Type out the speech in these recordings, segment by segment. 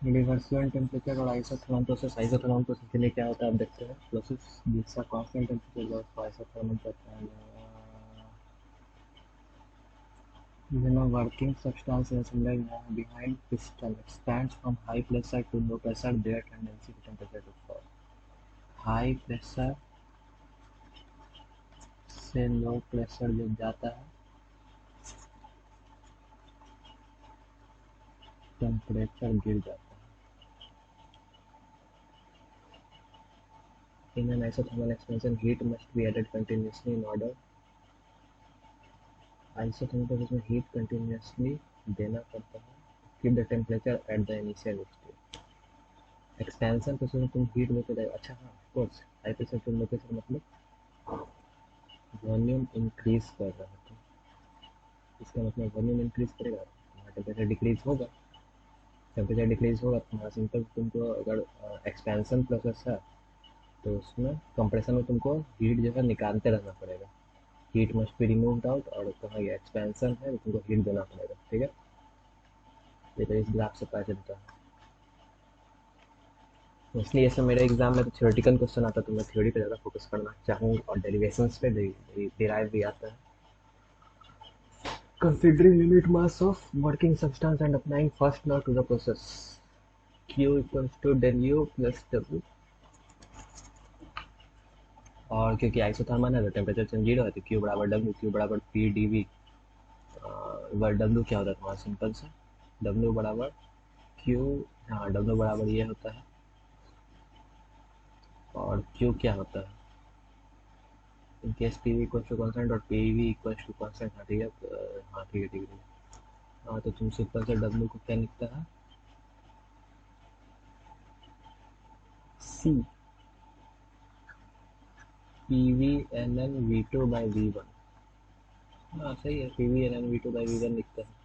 Reversible temperature और isothermal process. Isothermal process के लिए क्या होता है आप देखते हैं। प्रोसेस जिसका कांस्टेंट टेम्परेचर लॉस को आइसोथर्मल कहते हैं। Working substance assembled behind piston expands from high pressure to low pressure, their tendency to temperature to fall। High pressure से लो प्रेशर जब जाता है टेम्परेचर गिर जाता है। In an isothermal expansion, heat must be added continuously in order। Isothermal process में heat continuously देना पड़ता है। Keep the temperature at the initial stage. Expansion process में तुम हीट लेते जाओ। अच्छा हाँ, of course high pressure to low pressure मतलब वॉल्यूम इंक्रीज कर रहा है तो इसका मतलब वॉल्यूम इंक्रीज करेगा, तुम्हारा टेम्परेचर डिक्रीज होगा। टेम्परेचर डिक्रीज होगा तुम्हारा सिंपल, तुमको अगर एक्सपेंशन प्रोसेस है तो उसमें कंप्रेशन में तुमको हीट जो है निकालते रहना पड़ेगा। Heat must be removed out, और कहाँ ये एक्सपेंशन है तो तुमको हीट देना पड़ेगा। ठीक है, ये तो इस ग्राफ से पता चलता है। इसलिए ऐसे मेरे एग्जाम में तो थ्योरेटिकल क्वेश्चन आता है तो मैं थ्योरी पे ज़्यादा फोकस करना चाहूँगा, और डेरिवेशंस पे डिराइव भी आता है। Considering unit mass of working substance and applying first law to the process, Q equals to del U plus W। और क्योंकि आइसोथर्मल है तो टेम्परेचर चेंज जीरो है तो Q बराबर W, Q बराबर P dV। W क्या होता है तुम्हारा सिंपल सा, W बराबर Q, हाँ W बराबर ये होता है, और Q क्या होता है in case P V equal to constant और P V equal to constant. हाँ ठीक है, हाँ ठीक है ठीक है। हाँ तो तुम सिंपल से डब्ल्यू को क्या लिखता है, C P V N N V two by V one. हाँ सही है, P V N N V two by V one लिखता है।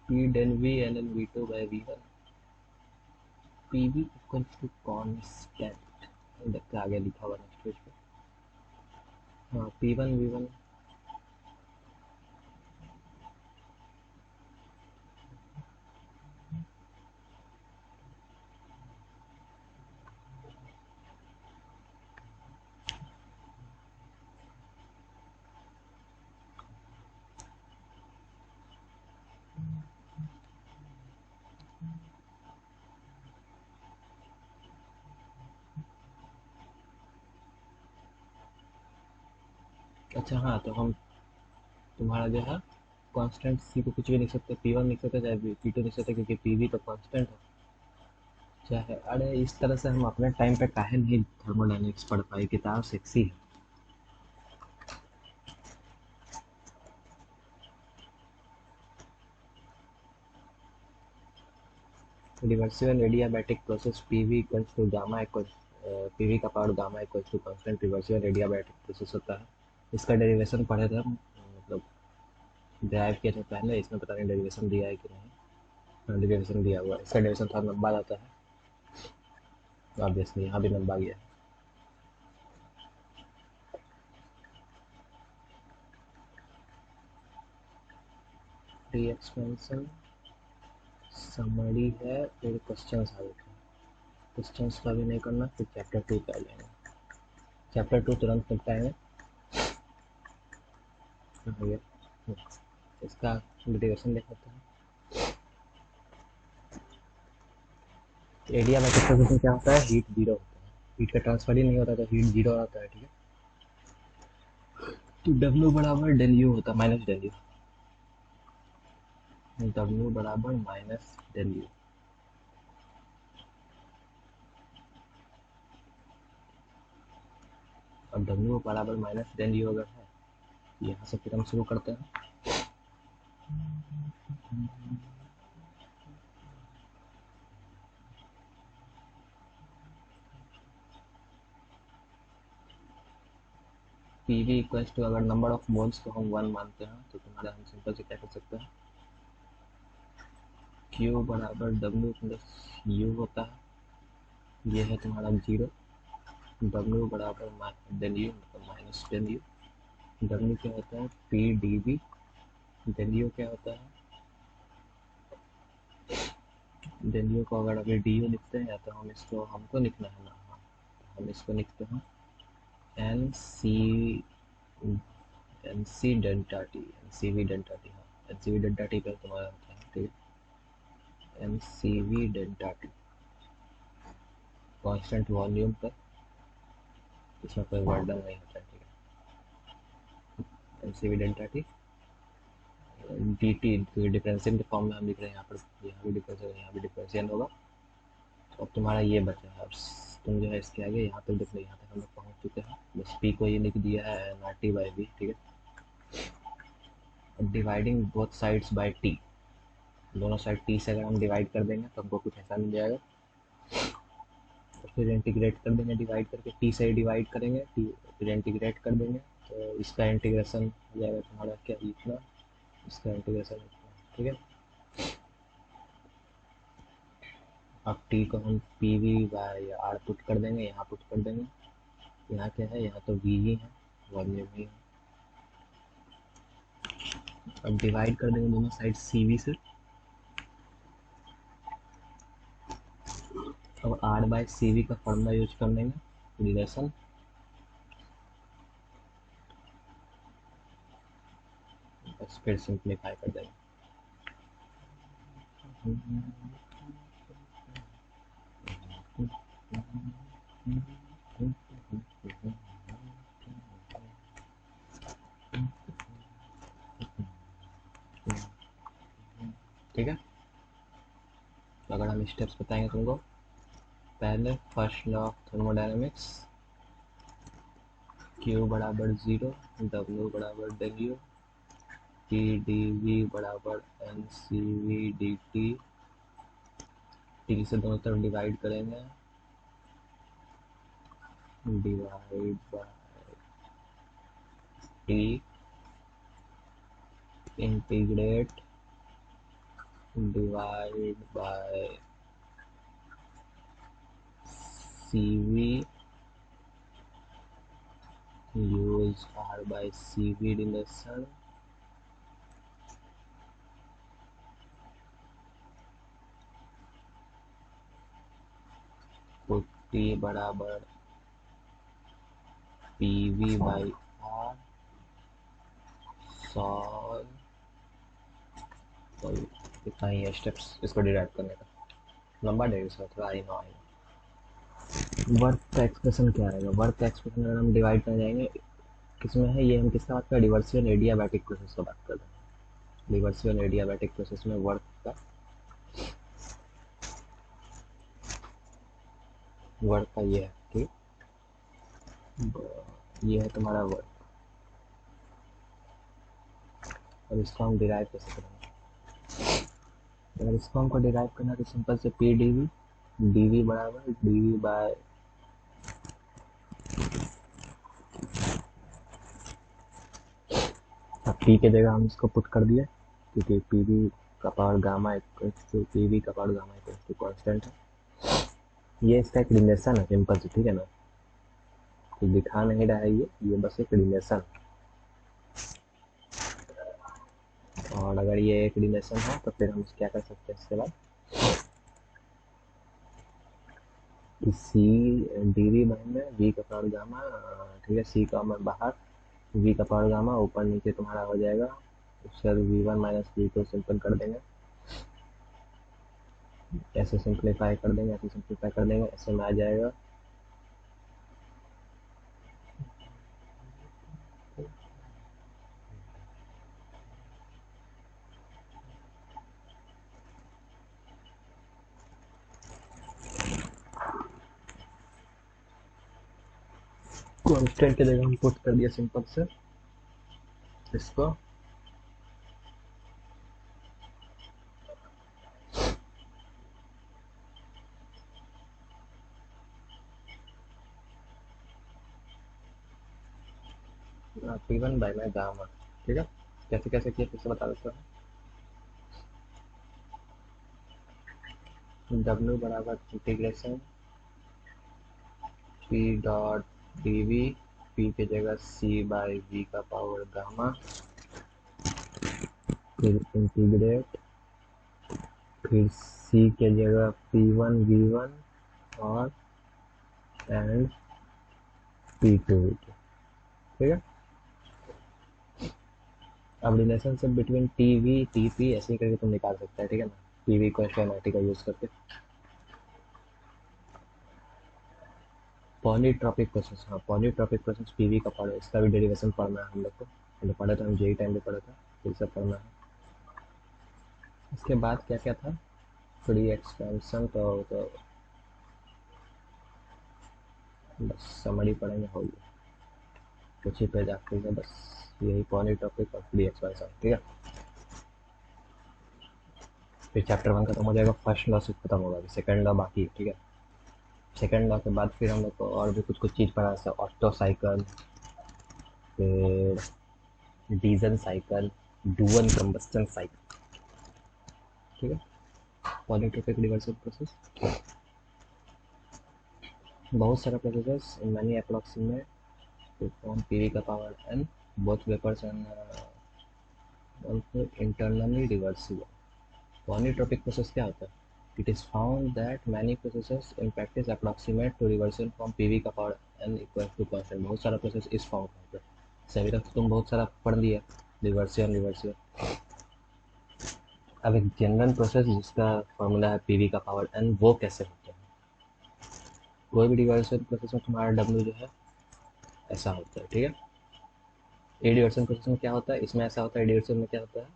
P del V N N V two by V one, P V equal to constant. देखते आगे लिखा हुआ next page पे। हाँ पी वन वी वन, अच्छा हाँ तो हम तुम्हारा जो है कांस्टेंट सी को कुछ भी लिख सकते, पी वन लिख सकते चाहे पी टू लिख सकते, क्योंकि पी वी तो कांस्टेंट है चाहे। अरे इस तरह से हम अपने टाइम पे काहे नहीं थर्मोडायनेमिक्स पढ़ पाए, किताब सेक्सी है। Reversible adiabatic process P V equals to gamma equals, P V का power gamma equals to constant reversible adiabatic process होता है। इसका डेरिवेशन पढ़े थे हम, मतलब ड्राइव किए थे पहले, इसमें पता नहीं डेरिवेशन दिया है कि नहीं। हाँ डेरिवेशन दिया हुआ है, इसका डेरिवेशन थोड़ा लंबा जाता है ऑब्वियसली, यहाँ भी लंबा गया है। री एक्सपेंशन समरी है, फिर क्वेश्चन आ जाते हैं। क्वेश्चन का भी नहीं करना, फिर चैप्टर 2 पे आ जाएंगे। चैप्टर 2 तुरंत निपटाएंगे। हाँ ये इसका डेरिवेशन देख लेते हैं। एडियाबैटिक प्रोसेस में क्या होता है, हीट जीरो होता है, हीट का ट्रांसफर ही नहीं होता तो हीट जीरो आता है। ठीक है, तो W बराबर डेल यू होता है माइनस डेल यू, W बराबर माइनस डेल यू। अब W बराबर माइनस डेल यू अगर है, यहाँ से फिर हम शुरू करते हैं। पी वी इक्वल्स टू, अगर नंबर ऑफ मोल्स को हम 1 मानते हैं तो तुम्हारा हम सिंपल से क्या कर सकते हैं, Q बराबर W प्लस यू होता है, ये है तुम्हारा जीरो। W बराबर डेल यू मतलब माइनस डेल यू। डब्ल्यू क्या होता है P D V, then U क्या होता है, देन यू को अगर अभी डी यू लिखते हैं तो हम इसको हमको लिखना है ना, हम इसको लिखते हैं n C delta T, n C V delta T, हाँ n C V delta T पर तुम्हारा होता है, ठीक है, n C V delta T constant volume पर, इसमें कोई वर्डन नहीं होता है, ठीक है, n C V delta T d T differential के फॉर्म में हम लिख रहे हैं, यहाँ भी डिफरेंशियल, यहाँ भी डिफरेंशियल होगा। तो अब तुम्हारा ये बचा है, अब तुम जो है इसके आगे यहाँ तक देख लो, यहाँ तक हम लोग पहुँच चुके हैं, बस पी को ये लिख दिया है N R T by B, ठीक है। अब dividing both sides by T, दोनों साइड टी से अगर हम डिवाइड कर देंगे तो हमको कुछ ऐसा मिल जाएगा, तो फिर इंटीग्रेट कर देंगे, डिवाइड करके टी से डिवाइड करेंगे, टी फिर इंटीग्रेट कर देंगे, तो इसका इंटीग्रेशन हो जाएगा तुम्हारा क्या, इतना, इसका इंटीग्रेशन इतना, ठीक है। अब टी को हम P V by R put कर देंगे, यहाँ पुट कर देंगे, यहाँ क्या है, यहाँ तो वी ही है, वॉल्यूम ही है। अब डिवाइड कर देंगे दोनों साइड सी वी से, अब आर बाई सी वी का फॉर्मूला यूज कर लेंगे, रिलेशन, बस फिर सिंप्लीफाई कर देंगे। ठीक है, तो अगर हम स्टेप्स बताएंगे तुमको, पहले first law of thermodynamics, Q बराबर 0, W बराबर डब्ल्यू, पी डी वी बराबर N C V D T, T से दोनों तरफ डिवाइड करेंगे, divide by T, integrate, divide by C V, use R by CV relation, put T बराबर PV by R, solve, तो इतना ही है स्टेप्स इसको डिराइव करने का, लंबा डेढ़ सौ थोड़ा आई ना आएगा। वर्क का एक्सप्रेशन क्या आएगा, वर्क का एक्सप्रेशन अगर हम डिवाइड कर जाएंगे, किसमें है ये, हम किसका बात कर रहे हैं, रिवर्सिबल एडियाबैटिक प्रोसेस का बात कर रहे हैं, रिवर्सिबल एडियाबैटिक प्रोसेस में वर्क का ये है, ठीक, ये है तुम्हारा वर्क, और इसको हम डिराइव कैसे करेंगे, अगर इसको हमको डिराइव करना है तो सिंपल से पी डी वी बराबर डी वी बाय अब टी के जगह हम इसको पुट कर दिए, क्योंकि पी वी का पावर गामा पी वी का पावर गामा इक्वल कॉन्स्टेंट है, ये इसका एक रिलेशन है सिंपल से, ठीक है ना, तो दिखा नहीं रहा है ये बस एक रिलेशन, और अगर ये एक रिलेशन है तो फिर हम क्या कर सकते हैं इसके बाद, कि सी डी वी में वी का पावर गामा, ठीक है, सी का मैं बाहर, वी का पावर गामा ऊपर नीचे तुम्हारा हो जाएगा, उससे V one minus V two simple कर देंगे, ऐसे सिंप्लीफाई कर देंगे, ऐसे सिंप्लीफाई कर देंगे, ऐसे में आ जाएगा कांस्टेंट के जगह हम पुट कर दिया सिंपल से इसको, पी वन बाई में गामा, ठीक है, कैसे कैसे किया फिर से बता देता हूँ, डब्ल्यू बराबर integration P dot D V P की जगह सी बाई वी का पावर गामा, फिर इंटीग्रेट, फिर सी के जगह P1 V1 और एंड P2 V2। ठीक है, अब रिलेशनशिप बिटवीन टीवी टीपी ऐसे ही करके तुम निकाल सकते हैं। ठीक है ना, टीवी को एफएनआईटी का यूज करके। पॉलीट्रॉपिक प्रोसेस, हाँ पॉलीट्रॉपिक प्रोसेस पीवी का पढ़ा, इसका भी डेरिवेशन पढ़ना है हम लोग को, पहले पढ़ा था हम जेई टाइम में पढ़ा था, फिर सब पढ़ना है। इसके बाद क्या क्या था, फ्री एक्सपेंशन तो बस समरी पढ़ेंगे, हो गया, कुछ ही पेज आखिरी है बस, यही पॉलीट्रॉपिक और फ्री एक्सपेंशन। ठीक है, फिर चैप्टर 1 खत्म हो जाएगा, फर्स्ट लॉ से खत्म होगा, सेकंड लॉ बाकी है। ठीक है, सेकंड लॉ के बाद फिर हम लोग को और भी कुछ कुछ चीज़ पढ़ा, जैसे ऑटो साइकिल, फिर diesel cycle, dual combustion cycle. ठीक है, पॉलीट्रॉपिक रिवर्सल प्रोसेस, बहुत सारा process in many approximate to form PV का power n both vapours and also internally reversible. Polytropic process क्या होता है? It is found that many processes in practice approximate to reversal from PV का power n equals to constant। बहुत सारा process इस form का होता है। सभी तक तुम बहुत सारा पढ़ लिया, रिवर्सियल रिवर्सियल। अब एक जनरल प्रोसेस जिसका फॉर्मूला है पीवी का पावर n, वो कैसे होता है? कोई भी रिवर्सियल प्रोसेस में तुम्हारा डब्ल्यू जो है ऐसा होता है। ठीक है, ए रिवर्सियल प्रोसेस में क्या होता है, इसमें ऐसा होता है, रिवर्सियल में क्या होता है,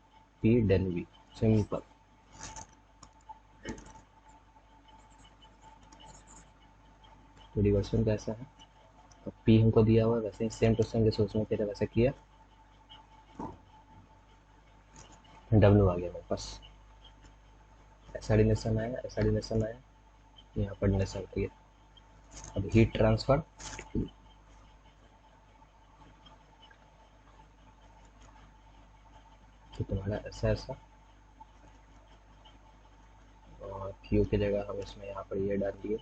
पी डेल वी, सिंपल। तो रिवर्सियल कैसा है, तो पी हमको दिया हुआ है, वैसे ही सेम क्वेश्चन जैसे उसमें किया था वैसे किया, डब्ल्यू आ गया मेरे पास, ऐसा रिलेशन आया, ऐसा रिलेशन आया, यहाँ पर रिलेशन होती है। अब हीट ट्रांसफर, तो तुम्हारा ऐसा ऐसा, और क्यू की जगह हम इसमें यहाँ पर ये डाल दिए,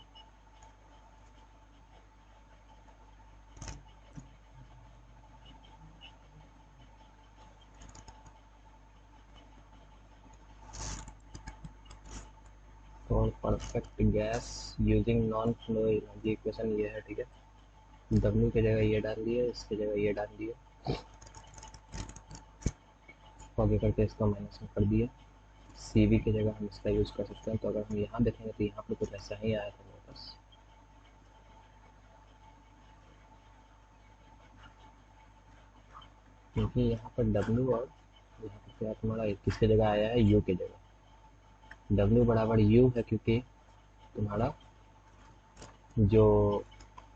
और perfect gas using non flow energy equation ये है। ठीक है, डब्ल्यू की जगह ये डाल दिए, इसकी जगह ये डाल दिए, आगे करके इसका माइनस में कर दिया, सी वी की जगह हम इसका यूज़ कर सकते हैं। तो अगर हम यहाँ देखेंगे तो यहाँ पर कुछ ऐसा ही आया था मेरे पास, क्योंकि यहाँ पर डब्ल्यू और यहाँ पर क्या तुम्हारा किसकी जगह आया है, यू की जगह, डब्ल्यू बराबर यू है, क्योंकि तुम्हारा जो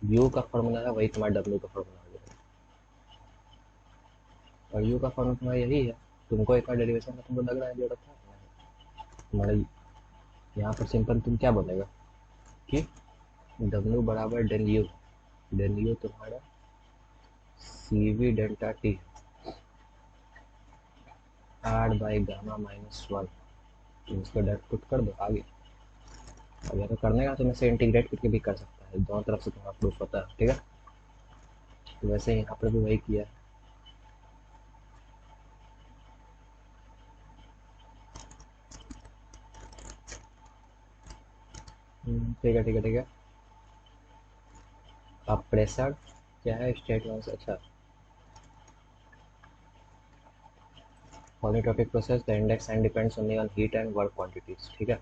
यू का फॉर्मूला है वही तुम्हारा डब्ल्यू का फॉर्मूला हो जाएगा, और यू का फॉर्मूला तुम्हारा यही है। तुमको एक और डेरिवेशन का तुमको लग रहा है जरूरत है तुम्हारा, यहाँ पर सिंपल तुम क्या बोलेगा कि डब्ल्यू बराबर डेल यू तुम्हारा C V delta T R by gamma minus one, तुम इसको डायरेक्ट पुट कर दो आगे। अब या तो करने का तो मैं से इंटीग्रेट करके भी कर सकता है, दोनों तरफ से तुम्हारा प्रूफ होता है। ठीक है, तो वैसे यहाँ पर भी वही किया है। ठीक है ठीक है ठीक है, अब प्रेशर क्या है, स्टेट वन से, अच्छा polytropic process the index and depends only on heat and work quantities. ठीक है,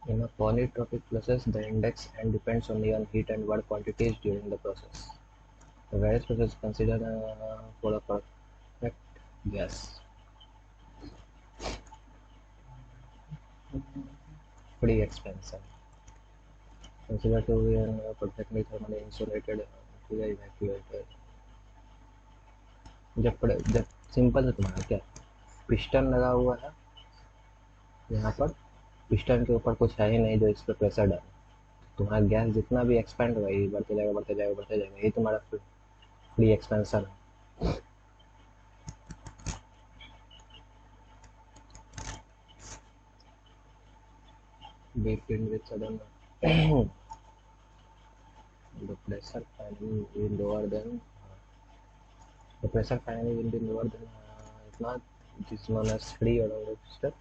in a polytropic process the index and depends only on heat and work quantities during the process. The various processes considered for a perfect gas. Free expansion. Consider to be a perfectly thermally insulated evacuated. जब simple है तुम्हारा क्या, piston लगा हुआ है, यहाँ पर piston के ऊपर कुछ है ही नहीं जो इस पर प्रेशर डाले, तुम्हारा गैस जितना भी एक्सपेंड होगा ये बढ़ते जाएगा बढ़ते जाएगा बढ़ते जाएगा, यही तुम्हारा फ्री एक्सपेंशन है। Be filled with sudden the pressure finally will lower than the pressure finally will be lower than इतना जिस known as free order.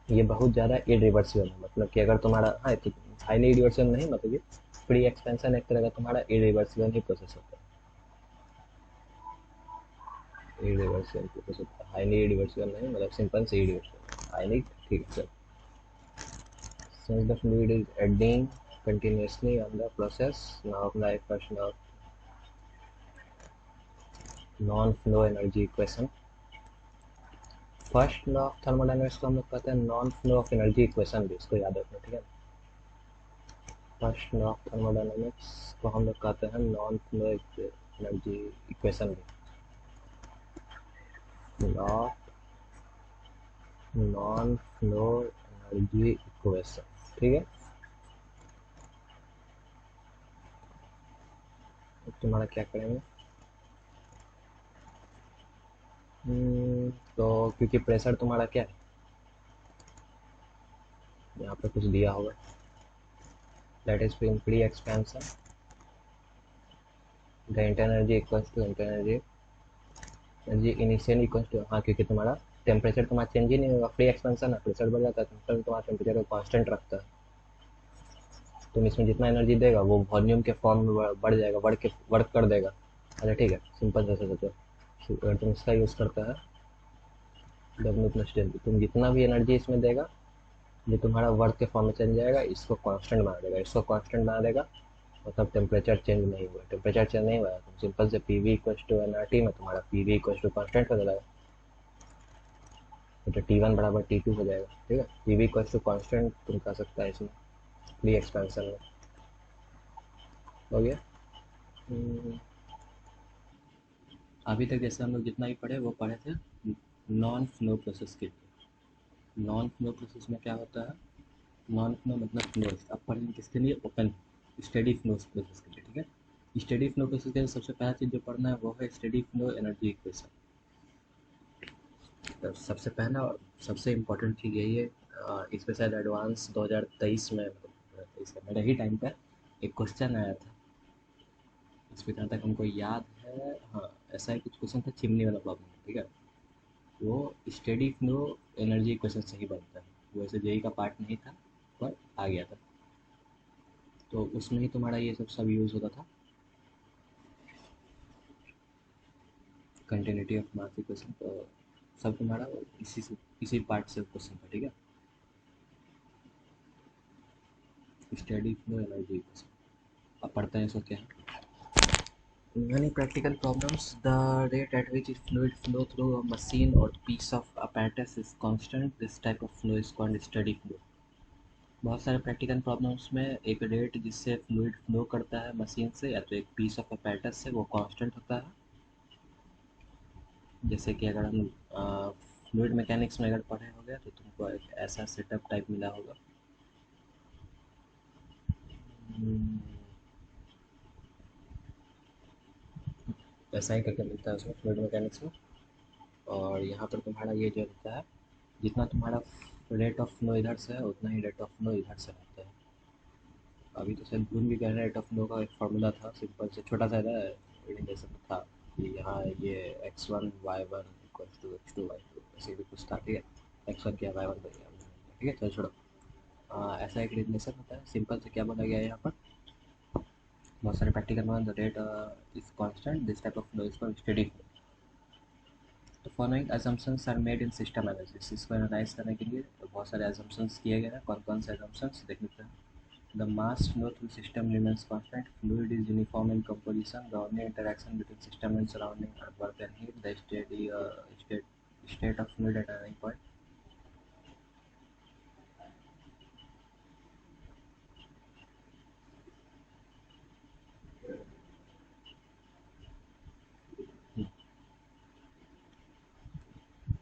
ये बहुत ज़्यादा इरिवर्सिबल है, मतलब कि अगर तुम्हारा हाँ तो हाईली इरिवर्सिबल नहीं, मतलब ये फ्री एक्सपेंशन एक तरह का तुम्हारा इरिवर्सिबल ही प्रोसेस होता है। इरिवर्सिबल प्रोसेस होता है, हाईली इरिवर्सिबल नहीं, मतलब सिंपल से इरिवर्सिबल, हाईली ठीक है। Since the fluid is adding continuously on the process, now apply first law of non-flow energy equation. First law of thermodynamics को हम लोग कहते हैं non flow of energy equation भी, इसको याद रखना, ठीक है। फर्स्ट लॉ ऑफ थर्मोडायनेमिक्स को हम लोग कहते हैं नॉन फ्लो एनर्जी इक्वेशन भी, law non flow energy equation, ठीक है। तुम्हारा क्या करेंगे, तो क्योंकि प्रेशर तुम्हारा क्या है, यहाँ पे कुछ दिया होगा, that is free expansion, the internal energy equals to internal energy initial equals to, हाँ क्योंकि तुम्हारा टेम्परेचर तुम्हारा चेंज ही नहीं होगा, फ्री एक्सपेंशन है, प्रेशर बढ़ जाता है, तुम्हारा टेम्परेचर को कांस्टेंट रखता है। तुम इसमें जितना एनर्जी देगा वो वॉल्यूम के फॉर्म में बढ़ जाएगा, वर्क कर देगा। अच्छा ठीक है, सिंपल से सोचो, अगर तुम इसका यूज़ करता है डब्ल्यू प्लस टेन, तुम जितना भी एनर्जी इसमें देगा ये तुम्हारा वर्क के फॉर्म में चेंज जाएगा, इसको कांस्टेंट बना देगा, इसको कांस्टेंट बना देगा, और तब टेम्परेचर चेंज नहीं हुआ, टेम्परेचर चेंज नहीं हुआ, तुम सिंपल से P V equals to N R T में तुम्हारा P V equals to constant हो जाएगा, तो टी वन बराबर टी टू हो जाएगा, ठीक है। P V equals to constant तुम कह सकता है इसमें फ्री एक्सपेंशन में, हो गया। अभी तक जैसे हम लोग जितना भी पढ़े वो पढ़े थे नॉन फ्लो प्रोसेस के लिए। नॉन फ्लो प्रोसेस में क्या होता है, नॉन फ्लो मतलब फ्लो, अब पढ़ेंगे किसके लिए, ओपन स्टेडी फ्लो प्रोसेस के लिए, ठीक है। स्टेडी फ्लो प्रोसेस के लिए सबसे पहला चीज़ जो पढ़ना है वो है स्टेडी फ्लो एनर्जी इक्वेशन। तो सबसे पहला और सबसे इम्पोर्टेंट चीज़ यही है, इस पे शायद एडवांस 2023 में, इसका मेरे ही टाइम पर एक क्वेश्चन आया था, इस पे जहाँ तक हमको याद है, हाँ ऐसा ही कुछ क्वेश्चन था, चिमनी वाला प्रॉब्लम, ठीक है। वो स्टेडी फ्लो एनर्जी इक्वेशन से ही बनता है, वो ऐसे जेई का पार्ट नहीं था पर आ गया था, तो उसमें ही तुम्हारा ये सब यूज़ होता था, कंटिन्यूटी ऑफ मास इक्वेशन, तो सब तुम्हारा इसी पार्ट से क्वेश्चन था, ठीक है। स्टेडी फ्लो एनर्जी इक्वेशन अब पढ़ते हैं इसको क्या है। Many practical problems, the rate at which fluid flow through a machine or piece of apparatus is constant. This type of flow is called steady flow. बहुत सारे प्रैक्टिकल प्रॉब्लम्स में एक रेट जिससे फ्लूइड फ्लो करता है machine से या तो एक पीस ऑफ अपैरेटस से, वो कांस्टेंट होता है। जैसे कि अगर हम फ्लूइड मैकेनिक्स में अगर पढ़े होंगे तो तुमको एक ऐसा सेटअप टाइप मिला होगा, ऐसा ही करके मिलता है उसमें फ्लूइड मैकेनिक्स में, और यहाँ पर तुम्हारा ये जो रहता है, जितना तुम्हारा रेट ऑफ फ्लो इधर से है उतना ही रेट ऑफ फ्लो इधर से रहता है। अभी तो शायद भूल भी गया, रेट ऑफ फ्लो का एक फार्मूला था, सिंपल से छोटा सा रीडिंग जैसा था कि यहाँ ये X one Y one equals two X two Y two, ऐसे भी कुछ था, ठीक है। एक्स वन किया वाई वन बन गया, ठीक है, चलो छोड़ो। ऐसा एक रिलेशन होता है, सिंपल से क्या बोला गया है यहाँ पर, बहुत सारे प्रैक्टिकल में the rate is constant, this type of flow is called steady flow. तो following assumptions are made in system analysis, इसको एनालाइज करने के लिए तो बहुत सारे assumptions किए गए हैं, कौन कौन से assumptions देख लेते हैं। The mass flow through system remains constant. Fluid is uniform in composition. The only interaction between system and surrounding are work and heat. The state of fluid at any point.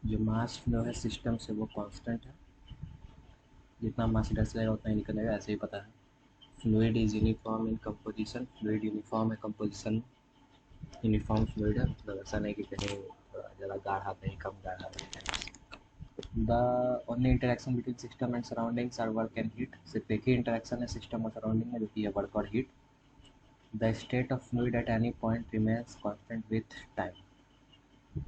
जो mass flow है system से वो constant है, जितना मास इधर से जाएगा उतना ही निकलेगा, ऐसे ही पता है। Fluid is uniform in composition, fluid uniform है कंपोजिशन, यूनिफॉर्म फ्लूइड है, मतलब ऐसा नहीं कि कहीं ज़्यादा गाढ़ा कहीं कम गाढ़ा, the only interaction between system and surroundings are work and heat. सिर्फ एक ही इंटरेक्शन है सिस्टम और सराउंडिंग में, जो कि है वर्क और heat. The state of fluid at any point remains constant with time.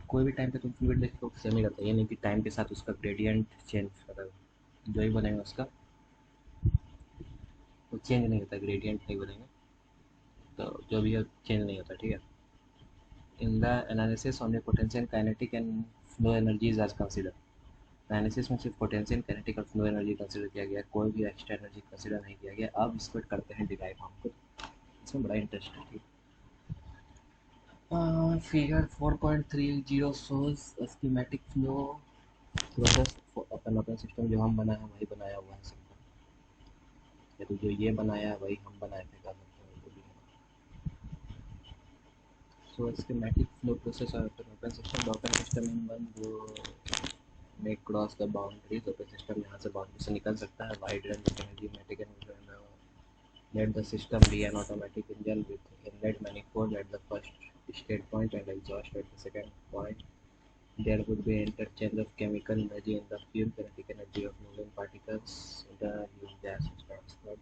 कोई भी टाइम पे तुम फ्लूइड देखो सेम ही रहता है, ये नहीं कि टाइम के साथ उसका ग्रेडियंट चेंज, मतलब जो ही बनेगा उसका वो चेंज नहीं होता, ग्रेडियंट नहीं बनेगा, तो जो भी है चेंज नहीं होता, ठीक है। In the analysis only potential kinetic and flow energy is आज कंसिडर। एनालिसिस में सिर्फ पोटेंशियल काइनेटिक और फ्लो एनर्जी कंसिडर किया गया, कोई भी एक्स्ट्रा एनर्जी कंसिडर नहीं किया गया। अब इसको करते हैं डिराइव हम खुद, इसमें बड़ा इंटरेस्ट है, ठीक है। Figure 4.30 shows schematic flow process open open system जो हम बनाया वही बनाया हुआ है सिंपल, या तो जो ये बनाया है वही हम बनाए थे, कर सकते हैं जो भी है। So schematic flow process of open system, open system in one वो may cross the boundaries of the system, यहाँ से बाउंड्री से निकल सकता है। वाइड रेंज ऑफ एनर्जी मैटिक let the system be an automatic engine with inlet manifold at the first state point and exhaust at the second point. There would be interchange of chemical energy in the fuel, kinetic energy of moving particles in the gas is transferred,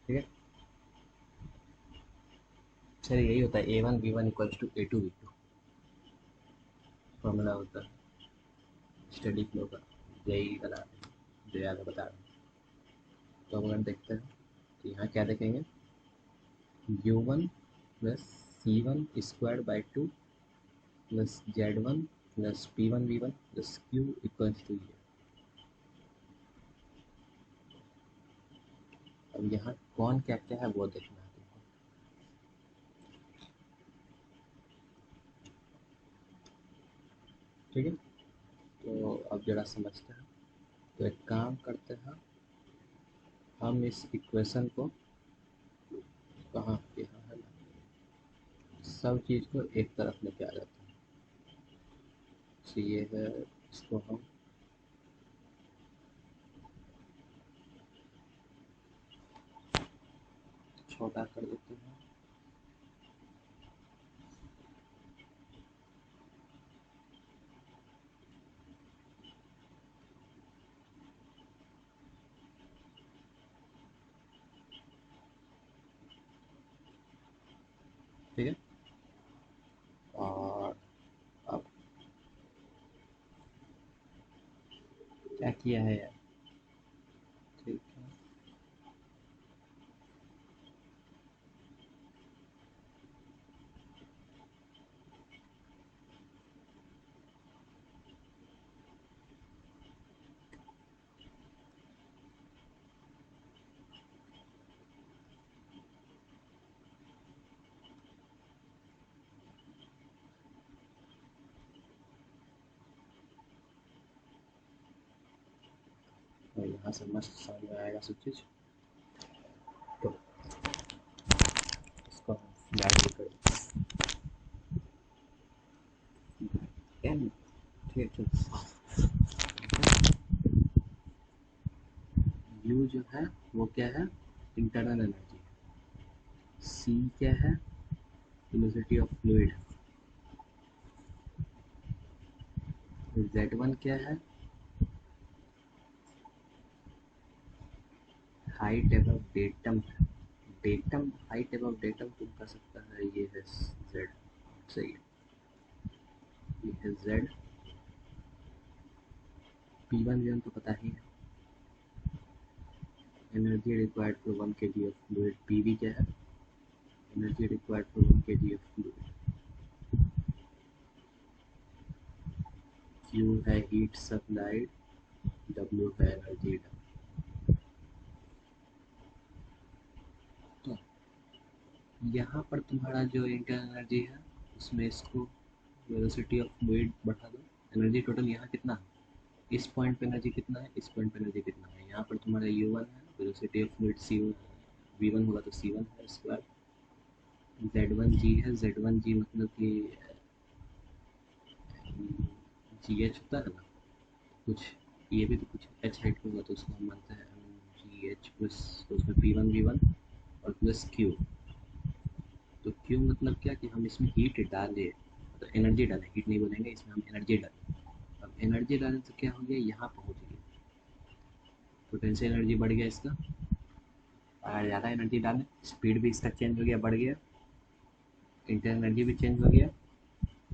ठीक है। Sir यही होता है A1 V1 equals to A2 V2, formula होता है steady flow का, यही वाला जो याद बता रहा हूँ। तो हम अगर देखते हैं तो यहाँ क्या देखेंगे, U1 plus C1 square by 2 plus Z1 plus P1V1 plus Q equals two ये। अब यहाँ कौन क्या क्या है वो देखना है तुमको, ठीक है। तो अब जरा समझते हैं, तो एक काम करते हैं, हम इस इक्वेशन को कहाँ यहाँ है ना, सब चीज़ को एक तरफ लेके आ जाते हैं। तो ये है, इसको हम छोटा कर देते हैं, ठीक है। और अब क्या किया है यार, ठीक है। तो यहाँ से मस्त समझ में आएगा सब चीज़। तो इसको हम वैल्यू कर एन, ठीक है। यू जो है वो क्या है, इंटरनल एनर्जी। सी क्या है, वेलोसिटी ऑफ फ्लूइड। Z1 क्या है, height above datum. Datum height above datum तुम कर सकता है, ये है Z, सही है, ये है Z। P1V1 तो पता ही है, energy required for 1 kg of fluid. PV क्या है, energy required for 1 kg of fluid. Q है हीट सप्लाइड, W है एनर्जी। तो यहाँ पर तुम्हारा जो इंटरनल एनर्जी है उसमें इसको वेलोसिटी ऑफ फ्लूइड बढ़ा दो। एनर्जी टोटल यहाँ कितना है, इस पॉइंट पे एनर्जी कितना है, इस पॉइंट पे एनर्जी कितना है। यहाँ पर तुम्हारा U1 है, velocity of fluid C1 V1 होगा तो C1 है स्क्वायर। Z1G है, Z1G मतलब कि GH होता है ना कुछ, ये भी तो कुछ H हाइट पे होगा तो उसको हम मानते हैं GH प्लस, तो उसमें P1V1 और प्लस Q। तो Q मतलब क्या कि हम इसमें हीट डालें, तो एनर्जी डालें, हीट नहीं बोलेंगे, इसमें हम एनर्जी डालें। एनर्जी डालें तो क्या हो गया, यहाँ पहुँच गया, पोटेंशियल एनर्जी बढ़ गया इसका। और ज़्यादा एनर्जी डालें, स्पीड भी इसका चेंज हो गया, बढ़ गया, इंटरनल एनर्जी भी चेंज हो गया,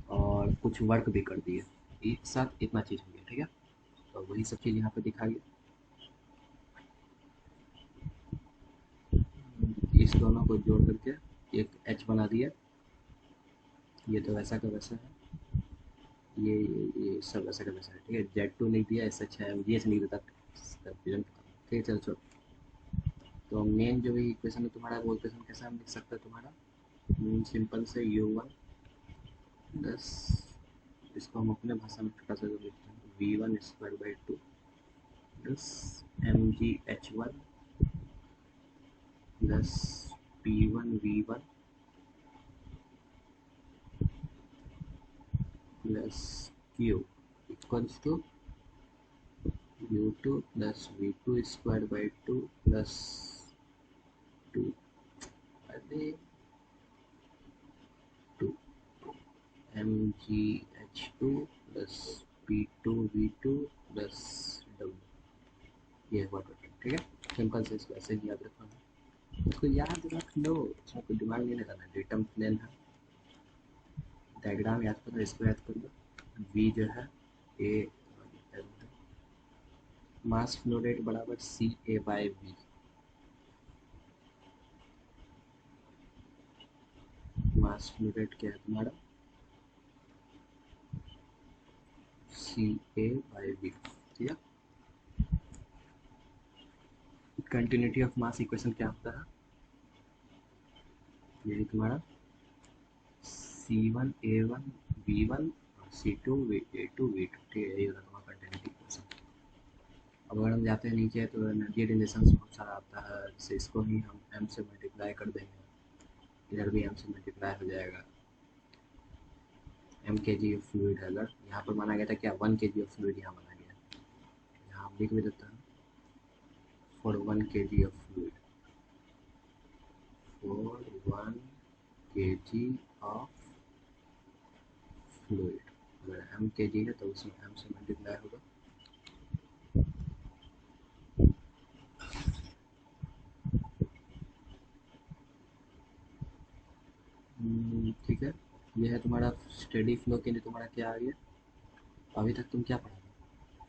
और कुछ वर्क भी कर दिया, एक साथ इतना चीज़ हो गया। ठीक है, तो वही सब चीज़ यहाँ पे दिखा गया। इस दोनों को जोड़ करके एक एच बना दिया, ये तो वैसा का वैसा है, ये सब वैसा का वैसा है। ठीक है, Z2 लिख दिया, एस एच है, जी एस लिख देता, कंफ्यूजन। ठीक है, चलो छोड़। तो मेन जो भी इक्वेशन है तुम्हारा, वो इक्वेशन कैसे हम लिख सकते हैं तुम्हारा, सिंपल से U1 प्लस, इसको हम अपने भाषा में छोटा सा जो लिखते हैं, V1 square by 2 plus MgH1 plus P1V1 plus Q equals two U2 plus V2 square by 2 plus 2, अरे 2 MgH2 plus P2V2 plus W, ये हुआ टोटल। ठीक है, सिंपल से इसको ऐसे ही याद रखना है, इसको याद रख लो, इसमें कोई दिमाग नहीं लगाना। डेटम प्लेन है, डायग्राम याद करो, इसको याद कर लो। V जो है A, मास फ्लो रेट बराबर CA by V, mass flow rate क्या है तुम्हारा, CA बाई V। ठीक है, कंटिन्यूटी ऑफ मास इक्वेशन क्या होता है, ये तुम्हारा C1 A1 V1 और C2 A2 V2। ठीक है, यही होता है तुम्हारा कंटिन्यूटी इक्वेशन। अब अगर हम जाते हैं नीचे तो एनर्जी रिलेशन बहुत सारा आता है, जैसे इसको ही हम m से मल्टीप्लाई कर देंगे, इधर भी m से मल्टीप्लाई हो जाएगा। m kg ऑफ फ्लूइड है, अगर यहाँ पर माना गया था क्या 1 kg ऑफ फ्लूइड यहाँ माना गया, यहाँ हम लिख भी देते हैं for 1 kg of fluid, for 1 kg of fluid. अगर m kg है तो उसमें m से मल्टीप्लाई होगा, ठीक है। यह है तुम्हारा स्टेडी फ्लो के लिए तुम्हारा क्या आ गया। अभी तक तुम क्या पढ़ा था,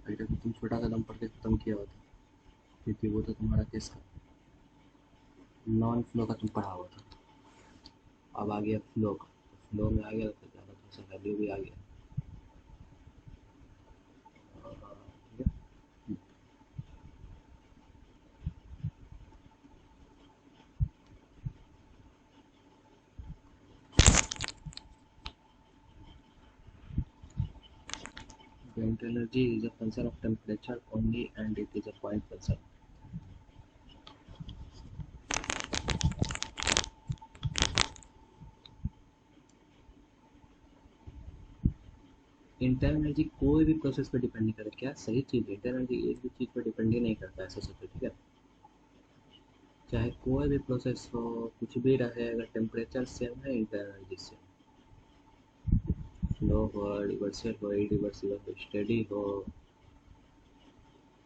अभी तक तुम छोटा सा दम पढ़ के खत्म किया हुआ था, क्योंकि वो तो तुम्हारा केस का नॉन फ्लो का तुम पढ़ा हुआ था। अब आ गया फ्लो का, फ्लो में आ गया तो ज़्यादा थोड़ा सा वैल्यू भी आ गया। ठीक है, Current energy is a function of temperature only and it is a point function. Internal energy कोई भी प्रोसेस पर डिपेंड नहीं करता, क्या सही चीज़ है, इंटरनल एनर्जी एक भी चीज़ पर डिपेंड ही नहीं करता, ऐसा सोचो। ठीक है, चाहे कोई भी प्रोसेस हो, कुछ भी रहे, अगर टेम्परेचर सेम है इंटरनल एनर्जी सेम, फ्लो हो, रिवर्सल हो, इरिवर्सिबल हो, स्टेडी हो,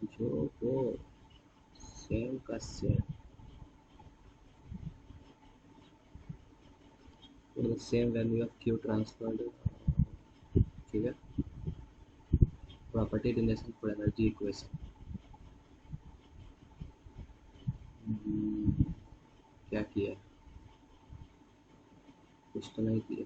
जो हो सेम का सेम, तो same value of Q transferred. ठीक है, property relation for energy equation. क्या किया, कुछ तो नहीं किया।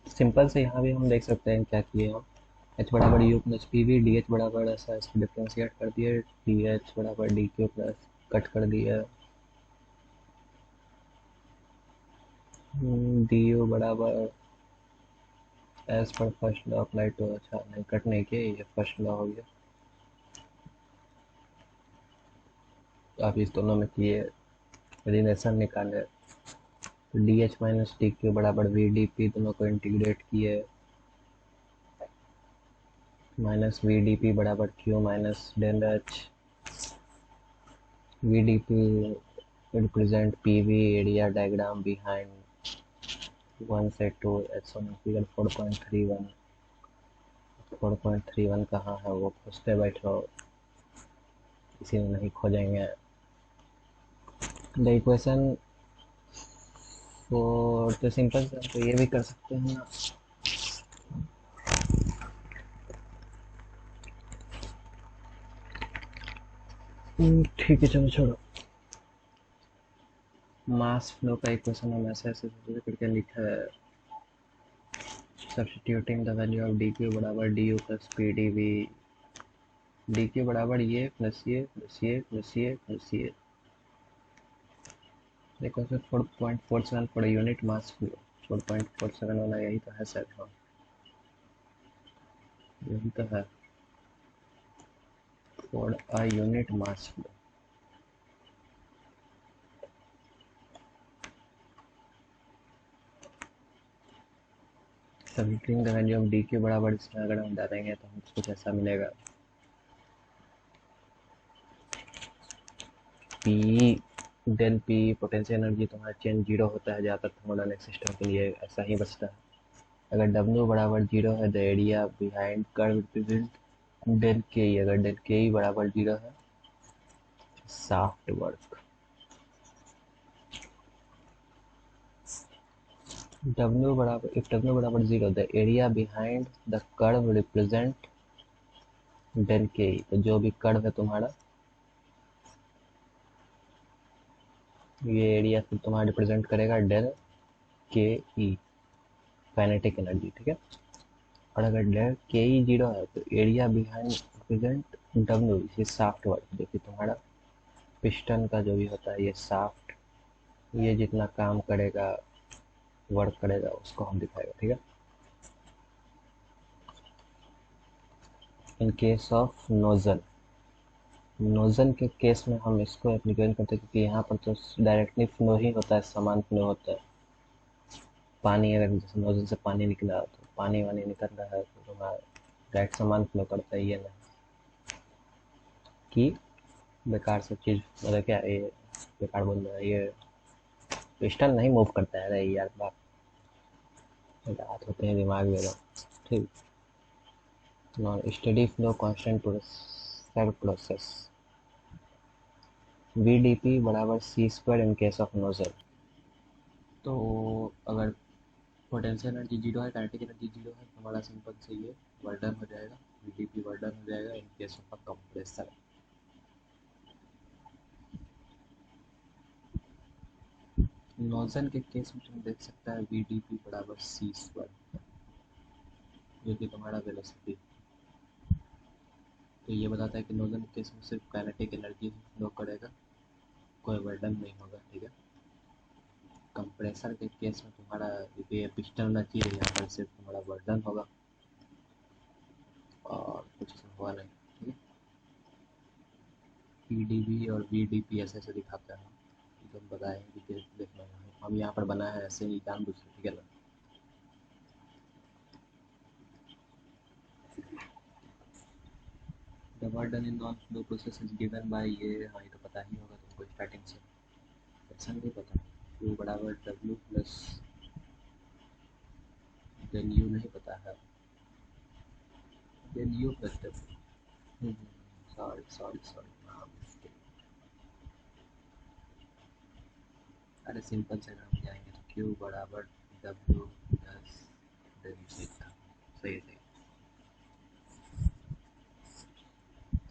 सिंपल से यहाँ भी हम देख सकते हैं क्या किए हम, एच बराबर U plus P V, D H बराबर ऐसा इसको डिफ्रेंशिएट कर दिया, डी एच बराबर डी क्यू प्लस कट कर दिया, डी यू बराबर एज पर फर्स्ट लॉ अप्लाई टू, अच्छा नहीं कट नहीं किया, ये फर्स्ट लॉ हो गया। तो आप इस दोनों में किए रिलेशन निकाले, तो D H minus D Q बराबर वी डी पी, दोनों को इंटीग्रेट किए, माइनस वी डी पी बराबर Q minus del H, VDP represent PV area diagram behind 1 से 2 S1 फिगर 4.31 4.31 कहाँ है वो खोजते बैठो, इसी में नहीं खोजेंगे। द इक्वेशन तो सिंपल से तो ये भी कर सकते हैं ना। ठीक है चलो छोड़ो। मास फ्लो का इक्वेशन हम ऐसे ऐसे करके लिखा है। Substituting the value of d Q बराबर d U plus P D V, d Q बराबर ये प्लस ये प्लस ये प्लस ये प्लस ये। देखो sir 4.47 for unit mass flow, 4.47 वाला यही तो है सर। हाँ यही तो है for a unit mass flow. Substituting the value of d Q बराबर, इसमें अगर हम डालेंगे तो हमको कुछ ऐसा मिलेगा। P del P potential energy तुम्हारा चेंज जीरो होता है ज़्यादातर थर्मोडायनेमिक सिस्टम के लिए, ऐसा ही बचता है। अगर W बराबर जीरो है the area behind curve represent del K E, अगर डेल के ई बराबर जीरो है शाफ्ट वर्क। W बराबर इफ W बराबर zero the area behind the curve represent del K E, तो जो भी कर्व है तुम्हारा ये एरिया फिर तुम्हारा रिप्रेजेंट करेगा डेल के ई काइनेटिक एनर्जी, ठीक है। और अगर डेल के ई जीरो है तो एरिया बिहाइंड रिप्रेजेंट डब्ल्यू, ये शाफ्ट वर्क, जो कि तुम्हारा पिस्टन का जो भी होता है ये शाफ्ट, ये जितना काम करेगा वर्क करेगा उसको हम दिखाएगा, ठीक है। In case of nozzle, nozzle के केस में हम इसको एप्लीकेट करते हैं क्योंकि यहाँ पर तो डायरेक्टली फ्लो ही होता है, समान फ्लो होता है। पानी अगर जैसे नोजल से पानी निकला तो पानी वानी निकल रहा है तो तुम्हारा डायरेक्ट समान फ्लो करता है, ये नहीं कि बेकार सब चीज़, मतलब क्या ये बेकार बोल रहा है, ये पिस्टन नहीं मूव करता है। अरे यार बात रात होते हैं दिमाग में ठीक। Non steady flow constant process, VDP बराबर C square in case of nozzle. तो अगर पोटेंशियल एनर्जी जीरो है, काइनेटिक एनर्जी जीरो है, तो हमारा सिंपल से ये वर्क डन हो जाएगा, VDP वर्क डन हो जाएगा इन केस ऑफ कंप्रेसर। नोजल के केस में तुम देख सकता है VDP बराबर सी स्क्वायर, जो कि तुम्हारा वेलोसिटी। तो ये बताता है कि नोजल के केस में सिर्फ काइनेटिक एनर्जी फ्लो करेगा, कोई वर्क डन नहीं होगा, ठीक है। कंप्रेसर के केस में तुम्हारा ये पिस्टन वाला चीज़ है, यहाँ पर सिर्फ तुम्हारा वर्क डन होगा और कुछ हुआ नहीं, ठीक है। PDB और VDP ऐसे ऐसे दिखाता है, तो हम बताएंगे कि देखना है, हम यहाँ पर बनाए हैं ऐसे ही जान बुझ के, ठीक है ना। The work done in non-flow process is given by ये, हाँ ये तो पता ही होगा तुमको स्टार्टिंग से, ऐसा नहीं पता। Q बराबर W प्लस डेल यू नहीं पता है, del U plus W, sorry sorry sorry, हाँ अरे सिंपल से हम जाएंगे तो Q बराबर W प्लस डेल यू था, सही सही।